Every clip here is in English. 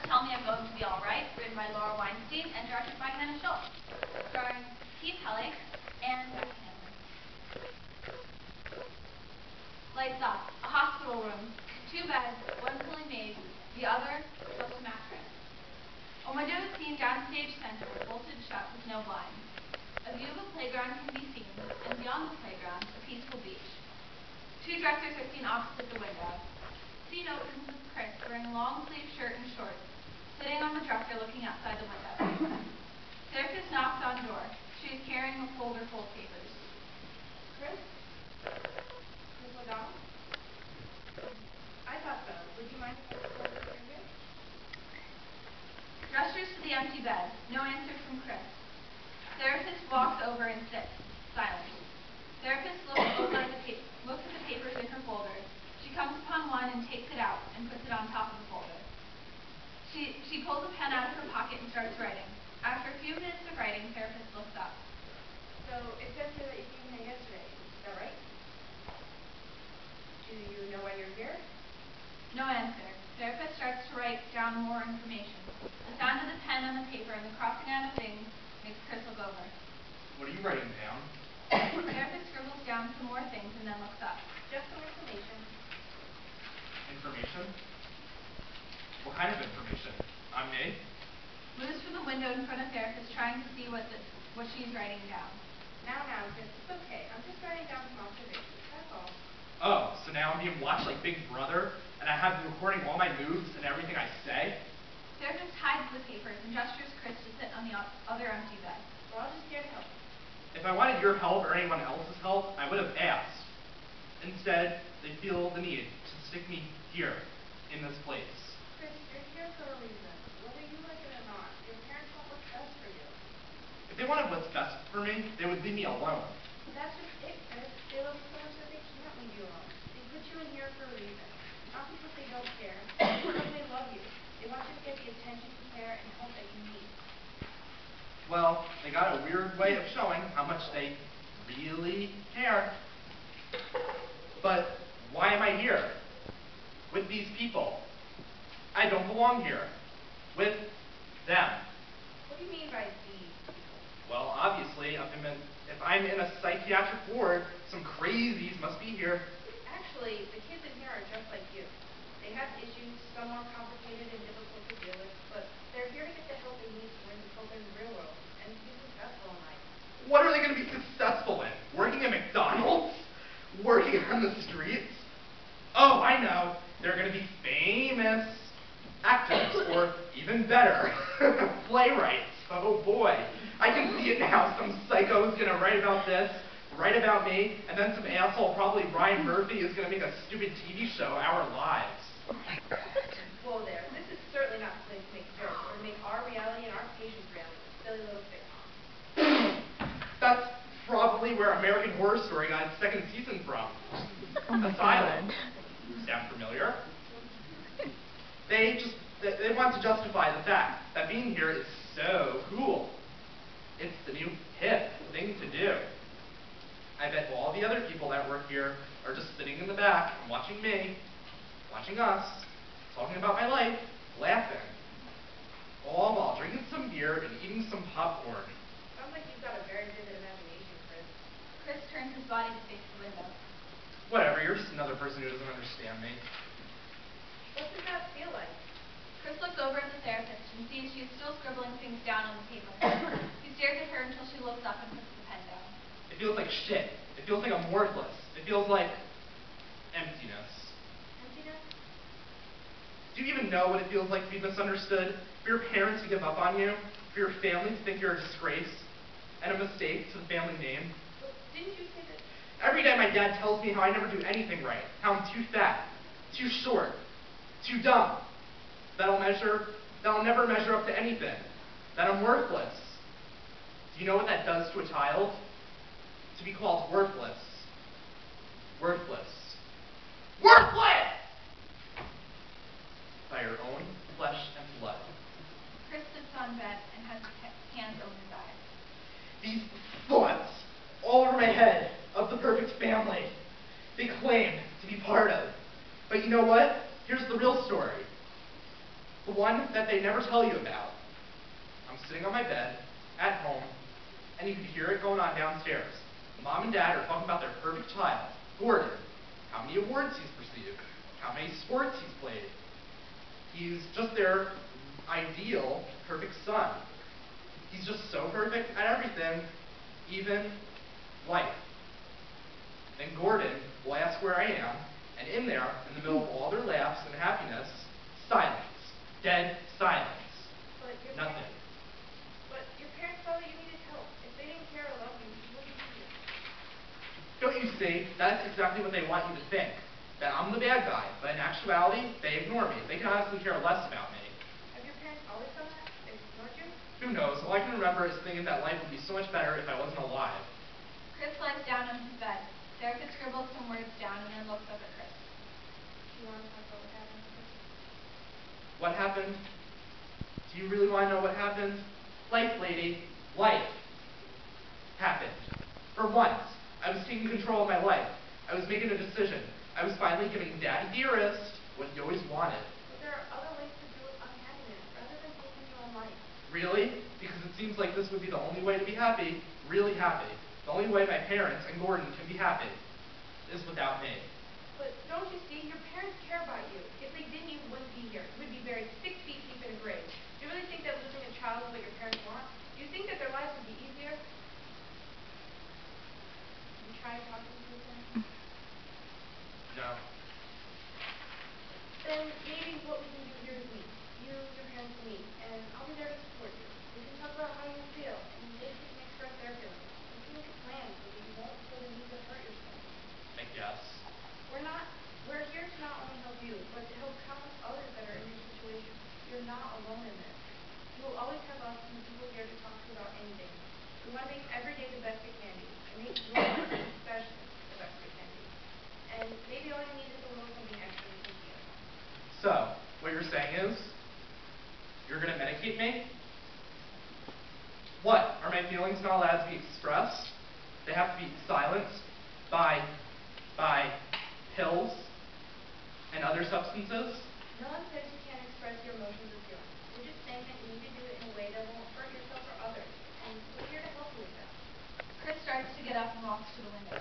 Tell Me I'm Going to Be Alright, written by Weinstein and directed by Schultz, starring Hellhake and Becca. Lights up. A hospital room. 2 beds, one fully made, the other just a mattress. A window is seen downstage center, bolted shut with no blinds. A view of a playground can be seen, and beyond the playground, a peaceful beach. 2 dressers are seen opposite the window. Scene opens with Chris wearing a long-sleeved shirt and shorts, sitting on the dresser looking outside the window. Therapist knocks on door. She is carrying a folder full of papers. Chris? Miss O'Donnell? I thought so. Would you mind if I spoke to you here? Gestures to the empty bed. No answer from Chris. Therapist walks over and sits, silent. Therapist looks at the papers in her folder. She comes upon one and takes it out and puts it on top of the folder. She pulls a pen out of her pocket and starts writing. After a few minutes of writing, therapist looks up. So it says here that you came here yesterday. Is that right? Do you know why you're here? No answer. Therapist starts to write down more information. The sound of the pen on the paper and the crossing out of things makes Chris look over. What are you writing down? Therapist scribbles down some more things and then looks up. Just some information. Information? What kind of information? On me? Moves from the window in front of therapist, trying to see what she's writing down. Now, Chris, it's okay. I'm just writing down some observations. That's all. Oh, so now I'm being watched like Big Brother, and I have been recording all my moves and everything I say? Therapist hides the papers and gestures Chris to sit on the other empty bed. Well, I'll just here to help. If I wanted your help or anyone else's help, I would have asked. Instead, they feel the need to stick me here, in this place. Chris, you're here for a reason. Whether you like it or not, your parents want what's best for you. If they wanted what's best for me, they would leave me alone. That's just it, Chris. They love you so much that they can't leave you alone. They put you in here for a reason. Not because they don't care, but because they love you. They want you to get the attention, care, and help that you need. Well, they got a weird way of showing how much they really care. But why am I here? With these people. I don't belong here. With them. What do you mean by these people? Well, obviously, if I'm in a psychiatric ward, some crazies must be here. Actually, the kids in here are just like you. They have issues, some more complicated and difficult to deal with, but they're here to get the help they need to learn to cope in the real world and be successful in life. What are they going to be successful in? Working at McDonald's? Working on the streets? Oh, I know. They're going to be famous actors, or even better, playwrights. Oh boy. I can see it now. Some psycho is going to write about this, write about me, and then some asshole, probably Ryan Murphy, is going to make a stupid TV show, Our Lives. Oh my God. Whoa there. This is certainly not the place to make jokes or to make our reality and our patients' reality a silly little sitcom. That's probably where American Horror Story got its 2nd season from. Oh my Asylum. God. Sound familiar? They want to justify the fact that being here is so cool. It's the new hip thing to do. I bet all the other people that work here are just sitting in the back and watching me, watching us, talking about my life, laughing. All while drinking some beer and eating some popcorn. Sounds like you've got a very vivid imagination, Chris. Chris turns his body to face the window. Whatever, you're just another person who doesn't understand me. What does that feel like? Chris looks over at the therapist and sees she's still scribbling things down on the paper. He stares at her until she looks up and puts the pen down. It feels like shit. It feels like I'm worthless. It feels like emptiness. Emptiness? Do you even know what it feels like to be misunderstood? For your parents to give up on you? For your family to think you're a disgrace? And a mistake to the family name? But didn't you say that? Every day my dad tells me how I never do anything right. How I'm too fat, too short, too dumb. That I'll never measure up to anything. That I'm worthless. Do you know what that does to a child? To be called worthless. Worthless. Worthless! By your own flesh and blood. Chris sits on bed and has his hands over his eyes. These thoughts all over my head of the perfect family they claim to be part of. But you know what? Here's the real story. The one that they never tell you about. I'm sitting on my bed, at home, and you can hear it going on downstairs. Mom and Dad are talking about their perfect child, Gordon, how many awards he's received, how many sports he's played. He's just their ideal, perfect son. He's just so perfect at everything, even life. Then Gordon will ask where I am, and in there, in the middle of all their laughs and happiness, silence. Dead silence. Nothing. But your parents saw that you needed help. If they didn't care or love you, you wouldn't see it. Don't you see? That's exactly what they want you to think. That I'm the bad guy, but in actuality, they ignore me. They can honestly care less about me. Have your parents always done that? They ignored you? Who knows? All I can remember is thinking that life would be so much better if I wasn't alive. Chris lies down on his bed. Therapist scribbles some words down and then looks up at Chris. Do you want to talk about what happened? What happened? Do you really want to know what happened? Life, lady. Life happened. For once, I was taking control of my life. I was making a decision. I was finally giving Daddy Dearest what he always wanted. But there are other ways to deal with unhappiness rather than taking your own life. Really? Because it seems like this would be the only way to be happy, really happy. The only way my parents and Gordon can be happy is without me. But don't you see, your parents care about you. If they didn't, you wouldn't be here. You would be buried 6 feet deep in a grave. Do you really think that losing a child is what your parents want? Do you think that their lives would be easier? You try to talk to them again? No. Then maybe what we can do here is meet. You, your parents, and me. And I'll be there to support you. We can talk about how you feel, and they can express their feelings. We can make a plan so that you won't feel the need to hurt yourself. I guess. We're here to not only help you, but to help countless others that are in your situation. You're not alone in this. You will always have us and the people here to talk to about anything. We want to make every day the best it can be, and make your life especially the best it can be. And maybe all you need is a little something extra you can give. So, what you're saying is, you're going to medicate me? What? Are my feelings not allowed to be expressed? They have to be silenced by pills and other substances? No one says you can't express your emotions or feelings. We're just saying that you need to do it in a way that won't hurt yourself or others. And we're here to help you with that. Chris starts to get up and walks to the window.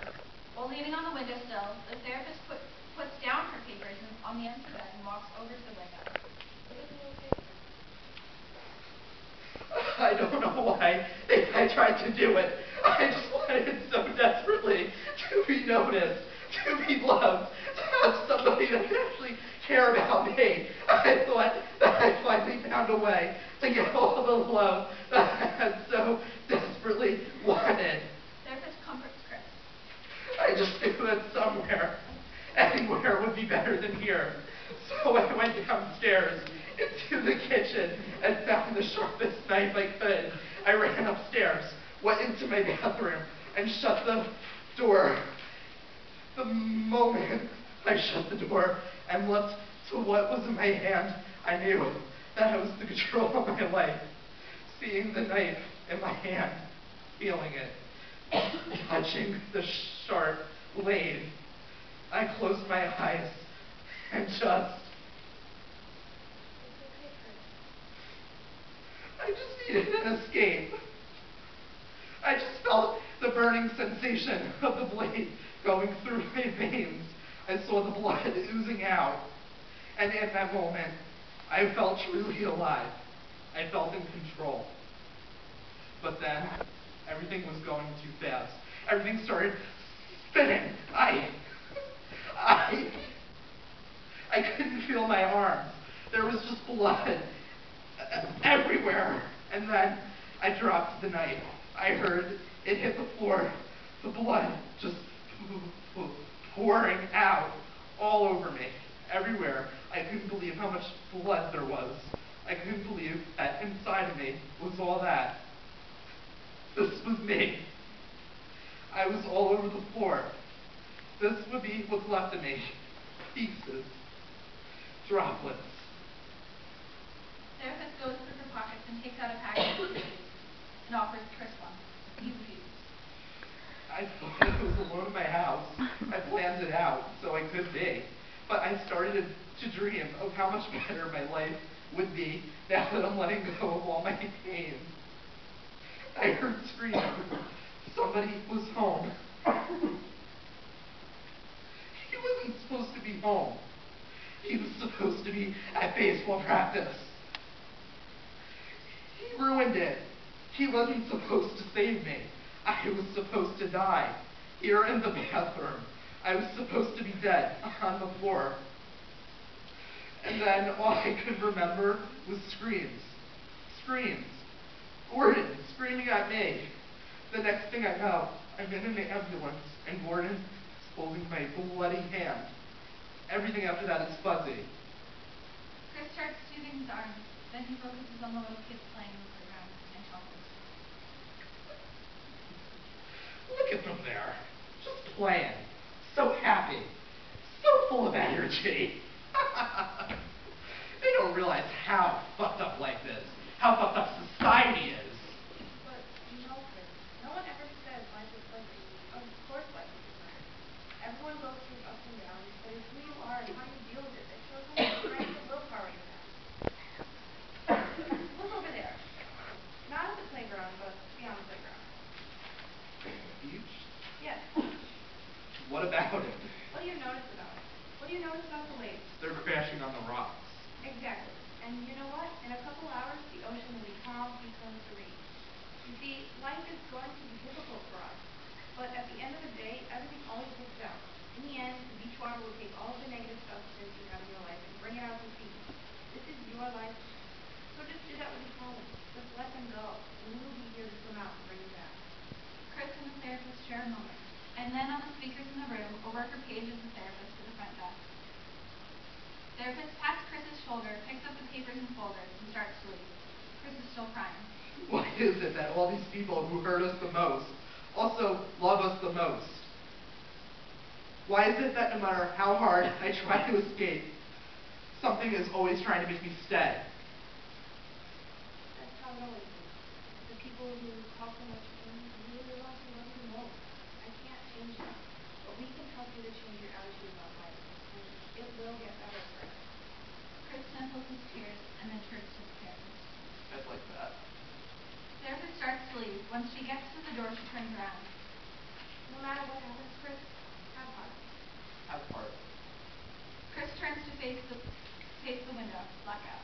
While leaning on the windowsill, the therapist puts down her papers on the end of the bed and walks over to the window. Look at the little paper. I don't know why I tried to do it. I just wanted so desperately to be noticed, to be loved, to have somebody that could actually care about me. I thought that I finally found a way to get all the love that I had so desperately wanted. Therapist comforts Chris. I just knew that somewhere, anywhere would be better than here. So I went downstairs into the kitchen and found the sharpest knife I could. I ran upstairs, went into my bathroom, and shut the door. The moment I shut the door and looked to what was in my hand, I knew that I was in control of my life. Seeing the knife in my hand, feeling it, touching the sharp blade, I closed my eyes and I just needed an escape. I just felt the burning sensation of the blade going through my veins. I saw the blood oozing out. And in that moment, I felt truly alive. I felt in control. But then, everything was going too fast. Everything started spinning. I couldn't feel my arms. There was just blood everywhere. And then I dropped the knife. I heard it hit the floor. The blood just pouring out all over me, everywhere. I couldn't believe how much blood there was. I couldn't believe that inside of me was all that. This was me. I was all over the floor. This would be what's left of me. Pieces. Droplets. Therapist goes through her pockets and takes out a package of CDs and offers Chris one. He refuses. I thought I was alone in my house. I planned it out so I could be. But I started to dream of how much better my life would be now that I'm letting go of all my pain. I heard screaming. Somebody was home. He wasn't supposed to be home. He was supposed to be at baseball practice. He ruined it. He wasn't supposed to save me. I was supposed to die. Here in the bathroom. I was supposed to be dead on the floor. And then all I could remember was screams. Screams. Gordon screaming at me. The next thing I know, I'm in an ambulance, and Gordon is holding my bloody hand. Everything after that is fuzzy. Chris starts soothing his arms. Then he focuses on the little kids playing in the playground and chuckles. Look at them there. Just playing. So happy. So full of energy. They don't realize how fucked up life is. How fucked up society is. But, Chris, no one ever says life is perfect. Of course life is hard. Everyone goes through ups and downs, but it's who you are and how you deal with it that shows how much strength and willpower you have. Look over there. Not at the playground, but beyond the playground. Beach? Yes. What about it? What do you notice about it? What do you notice about the waves? They're crashing on the rocks. Exactly. And you know what? In a couple hours, the ocean will be calm, peaceful, and serene. You see, life is going to be difficult for us. But at the end of the day, everything always works out. In the end, the beach water will take all of the negative substance you have in your life and bring it out to sea. This is your life. So just do that with your problems. Just let them go. And we will be here to swim out and bring you back. Chris and the therapist share a moment. And then on the speakers in the room, a worker pages the therapist to the front desk. Therapist pats Chris's shoulder, picks up the papers and folders, and starts to leave. Chris is still crying. Why is it that all these people who hurt us the most also love us the most? Why is it that no matter how hard I try to escape, something is always trying to make me stay? That's how it always is. The people who cause so much pain are really the ones who love you the most. I can't change that. But we can help you to change your attitude about life. And it will get better, Chris. Chris sniffles his tears and then turns to the therapist. It's like that. Therapist starts to leave. Once she gets to the door, she turns around. No matter what happens, Chris, have heart. Have heart. Chris turns to face the window, blackout.